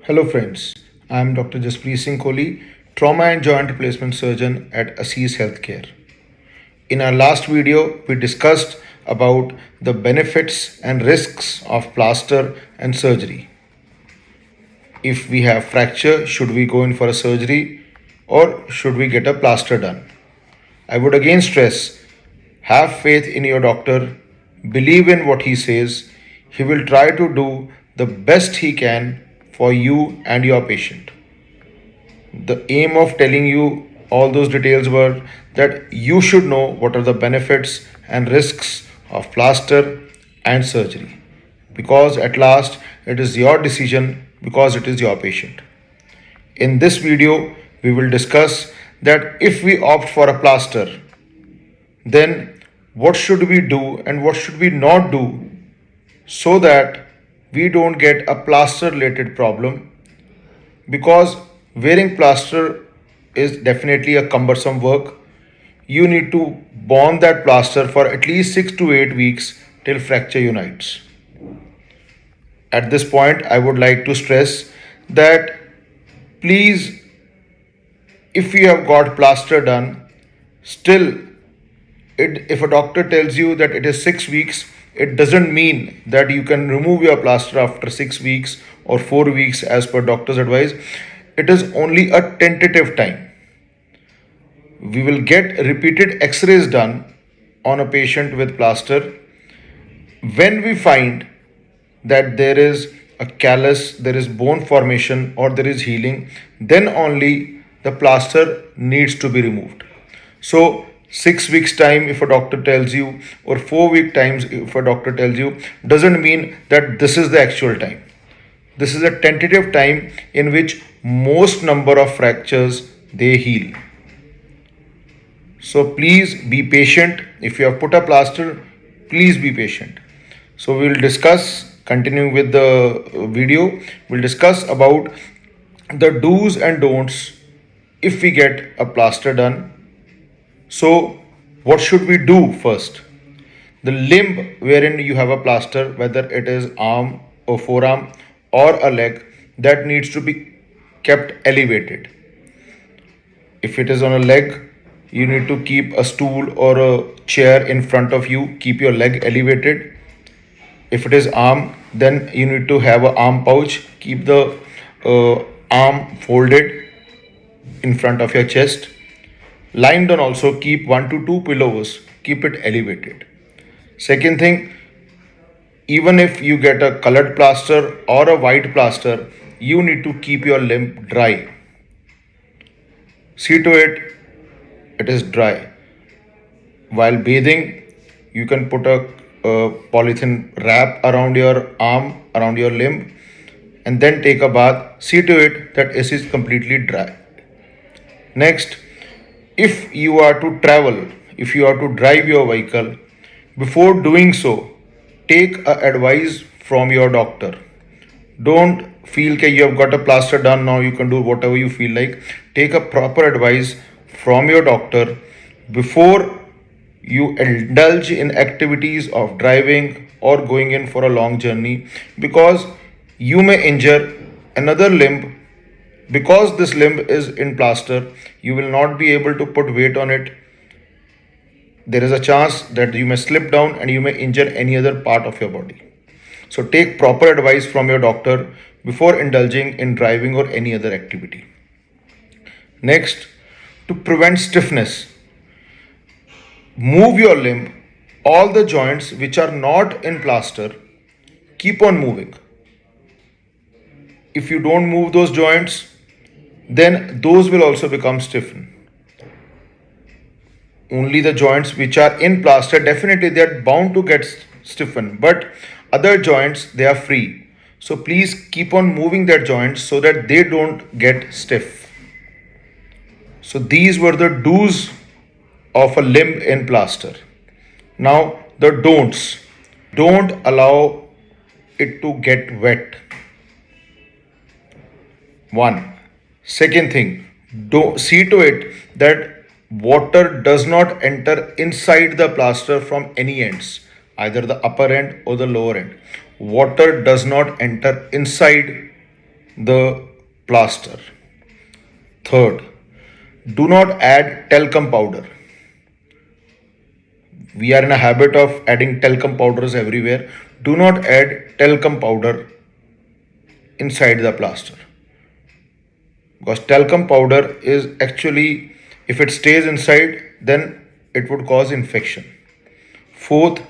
Hello friends, I am Dr. Jaspreet Singh Kohli, Trauma and Joint Replacement Surgeon at Assis Healthcare. In our last video, we discussed about the benefits and risks of plaster and surgery. If we have fracture, should we go in for a surgery or should we get a plaster done? I would again stress, have faith in your doctor, believe in what he says. He will try to do the best he can for you and your patient. The aim of telling you all those details were that you should know what are the benefits and risks of plaster and surgery, because at last it is your decision, because it is your patient. In this video we will discuss that if we opt for a plaster, then what should we do and what should we not do so that we don't get a plaster related problem, because wearing plaster is definitely a cumbersome work. You need to bond that plaster for at least 6 to 8 weeks till fracture unites. At this point, I would like to stress that please, if you have got plaster done, still, if a doctor tells you that it is 6 weeks, it doesn't mean that you can remove your plaster after 6 weeks or 4 weeks as per doctor's advice. It is only a tentative time. We will get repeated x-rays done on a patient with plaster. When we find that there is a callus, there is bone formation, or there is healing, then only the plaster needs to be removed. So 6 weeks time if a doctor tells you, or 4 week times if a doctor tells you, doesn't mean that this is the actual time. This is a tentative time in which most number of fractures they heal. So please be patient. If you have put a plaster, please be patient. So we will discuss, continuing with the video, we'll discuss about the do's and don'ts if we get a plaster done. So what should we do first? The limb wherein you have a plaster, whether it is arm or forearm or a leg, that needs to be kept elevated. If it is on a leg, you need to keep a stool or a chair in front of you, keep your leg elevated. If it is arm, then you need to have an arm pouch, keep the arm folded in front of your chest. Lying down also, keep 1 to 2 pillows, keep it elevated. Second thing, even if you get a colored plaster or a white plaster, you need to keep your limb dry. See to it is dry. While bathing, you can put a polythene wrap around your arm, around your limb, and then take a bath. See to it that it is completely dry. Next, if you are to travel, if you are to drive your vehicle, before doing so, take a advice from your doctor. Don't feel that you have got a plaster done, now you can do whatever you feel like. Take a proper advice from your doctor before you indulge in activities of driving or going in for a long journey, because you may injure another limb. Because this limb is in plaster, you will not be able to put weight on it. There is a chance that you may slip down and you may injure any other part of your body. So take proper advice from your doctor before indulging in driving or any other activity. Next, to prevent stiffness, move your limb. All the joints which are not in plaster, keep on moving. If you don't move those joints, then those will also become stiffened. Only the joints which are in plaster, definitely they are bound to get stiffened, but other joints, they are free. So please keep on moving their joints so that they don't get stiff. So these were the do's of a limb in plaster. Now the don'ts. Don't allow it to get wet. One. Second thing, don't see to it that water does not enter inside the plaster from any ends, either the upper end or the lower end. Water does not enter inside the plaster. Third, do not add talcum powder. We are in a habit of adding talcum powders everywhere. Do not add talcum powder inside the plaster, because talcum powder is actually, if it stays inside, then it would cause infection. Fourth,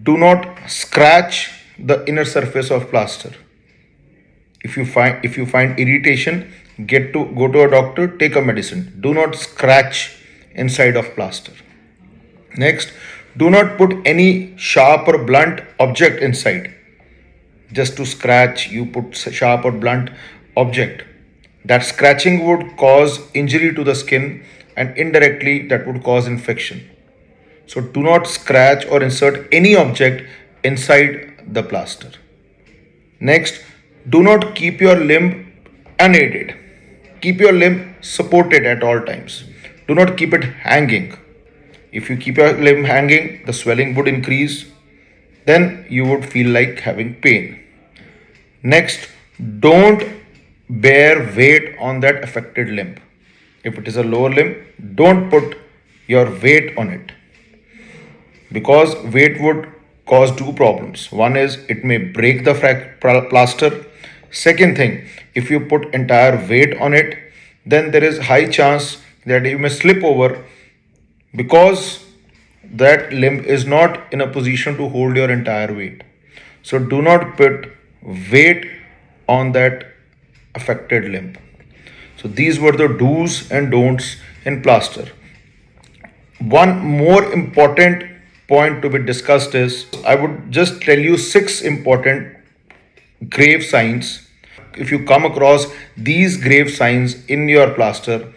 do not scratch the inner surface of plaster. If you find irritation, go to a doctor, take a medicine. Do not scratch inside of plaster. Next, do not put any sharp or blunt object inside. Just to scratch, you put sharp or blunt object. That scratching would cause injury to the skin, and indirectly that would cause infection. So do not scratch or insert any object inside the plaster. Next, do not keep your limb unaided. Keep your limb supported at all times. Do not keep it hanging. If you keep your limb hanging, the swelling would increase. Then you would feel like having pain. Next, don't bear weight on that affected limb. If it is a lower limb, don't put your weight on it, because weight would cause two problems. One is it may break the plaster. Second thing, if you put entire weight on it, then there is high chance that you may slip over, because that limb is not in a position to hold your entire weight. So do not put weight on that affected limb. So these were the do's and don'ts in plaster. One more important point to be discussed is, I would just tell you 6 important grave signs. If you come across these grave signs in your plaster,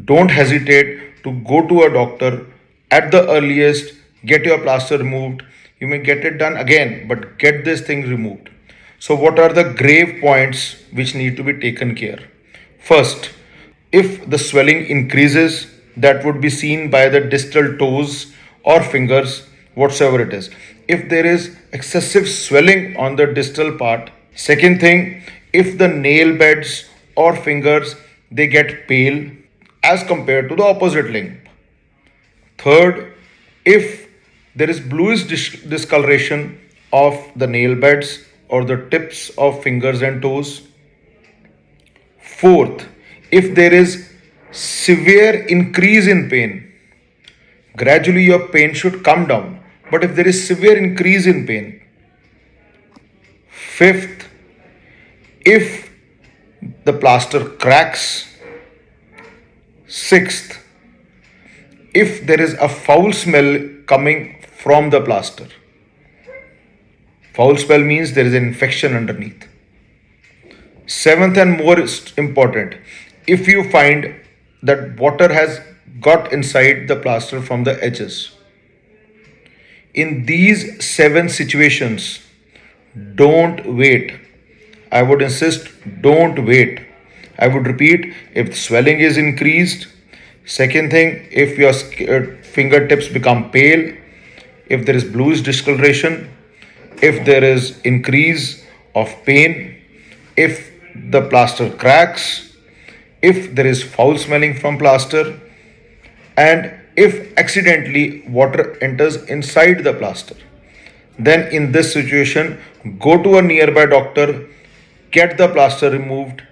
don't hesitate to go to a doctor at the earliest, get your plaster removed. You may get it done again, but get this thing removed. So, what are the grave points which need to be taken care? First, if the swelling increases, that would be seen by the distal toes or fingers, whatsoever it is. If there is excessive swelling on the distal part. Second thing, if the nail beds or fingers, they get pale as compared to the opposite limb. Third, if there is bluish discoloration of the nail beds or the tips of fingers and toes. Fourth, if there is severe increase in pain, gradually your pain should come down. But if there is severe increase in pain. Fifth, if the plaster cracks. Sixth, if there is a foul smell coming from the plaster. Foul smell means there is an infection underneath. Seventh and most important, if you find that water has got inside the plaster from the edges. In these 7 situations, don't wait. I would insist, don't wait. I would repeat, if swelling is increased. Second thing, if your fingertips become pale, if there is bluish discoloration, if there is increase of pain, if the plaster cracks, if there is foul smelling from plaster, and if accidentally water enters inside the plaster. Then in this situation, go to a nearby doctor, get the plaster removed.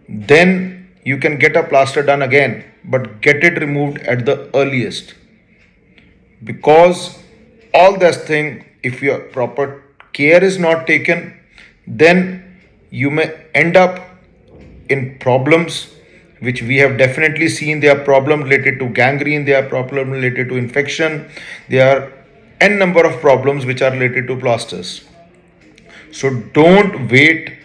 Then you can get a plaster done again, but get it removed at the earliest. Because all this thing, if your proper care is not taken, then you may end up in problems which we have definitely seen. They are problem related to gangrene, they are problem related to infection, they are n number of problems which are related to plasters. So don't wait,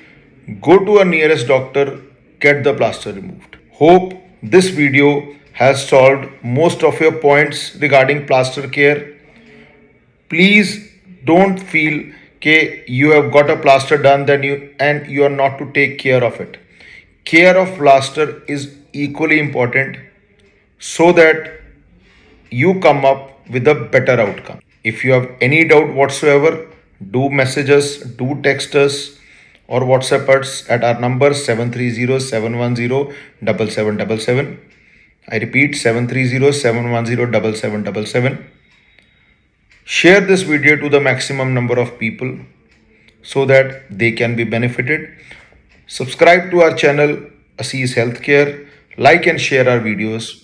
go to a nearest doctor, get the plaster removed. Hope this video has solved most of your points regarding plaster care. Please don't feel that you have got a plaster done then you are not to take care of it. Care of plaster is equally important, so that you come up with a better outcome. If you have any doubt whatsoever, do message us, do text us, or WhatsApp us at our number 730-710-7777. I repeat 730-710-7777. Share this video to the maximum number of people so that they can be benefited. Subscribe to our channel Assis Healthcare. Like and share our videos.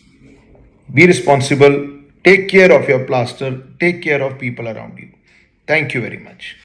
Be responsible. Take care of your plaster. Take care of people around you. Thank you very much.